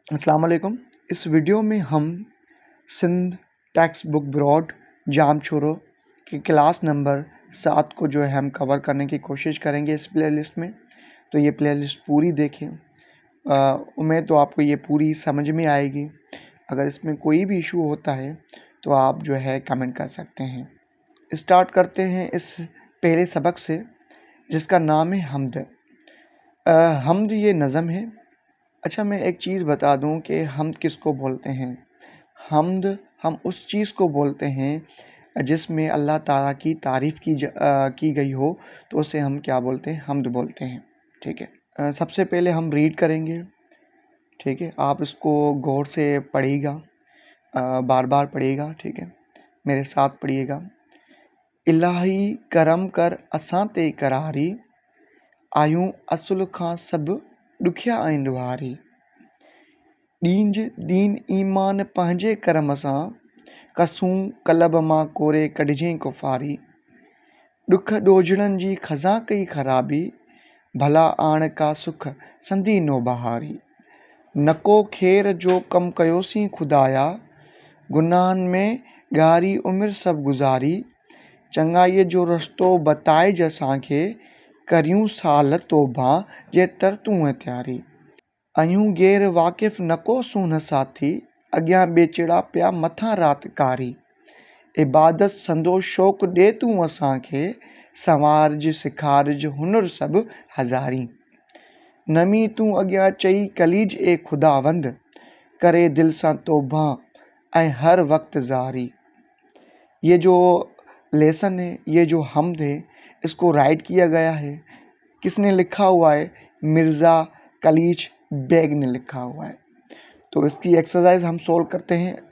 अस्सलाम वालेकुम। इस वीडियो में हम सिंध टेक्स्ट बुक ब्रॉड जाम छोरो की क्लास नंबर 7 को जो है हम कवर करने की कोशिश करेंगे इस प्लेलिस्ट में। तो ये प्लेलिस्ट पूरी देखें। उम्मीद तो आपको ये पूरी समझ में आएगी। अगर इसमें कोई भी इशू होता है तो आप जो है कमेंट कर सकते हैं। स्टार्ट करते हैं इस पहले सबक से, जिसका नाम है हमद। हमद ये नज़म है। अच्छा, मैं एक चीज़ बता दूं कि हमद किसको बोलते हैं। हमद हम उस चीज़ को बोलते हैं जिसमें अल्लाह ताला की तारीफ़ की गई हो, तो उसे हम क्या बोलते हैं, हमद बोलते हैं। ठीक है। सबसे पहले हम रीड करेंगे। ठीक है, आप इसको गौर से पढ़िएगा, बार बार पढ़िएगा। ठीक है, मेरे साथ पढ़िएगा। इलाही करम कर असां ते करारी, आयूं असुल खां सभु ॾुखिया आहिनि ॾुहारी। ॾींज दीन ईमान पंहिंजे करम सां, कसूं कलब मां कोरे कढिजईं कुफ़ारी। ॾुख ॾोजड़नि जी ख़ज़ा कई ख़राबी, भला आण का सुख संधी नो बहारी। नको खेर जो कम कयोसीं खुदाया, गुनाहनि में ॻारी उमिरि सभु गुज़ारी। चङाईअ जो रस्तो बताइज असांखे, करियूं साल तौबा जे तरतूं तयारी। आहियूं ग़ैर वाक़िफ़ नको सून साथी, अॻियां ॿेचिड़ा पिया मथां राति कारी। इबादत संदो शौक़ु ॾे तूं असांखे, संवारज सिखारज हुनुर सभु हज़ारी। नमी तूं अॻियां चई कलीज ए खुदावंद, करे दिल सां तौबा ऐं हर वक्त ज़ारी। ये जो लेसन है, ये जो हमद है, इसको राइट किया गया है। किसने लिखा हुआ है? मिर्ज़ा कलीज बेग ने लिखा हुआ है। तो इसकी एक्सरसाइज हम सोल्व करते हैं।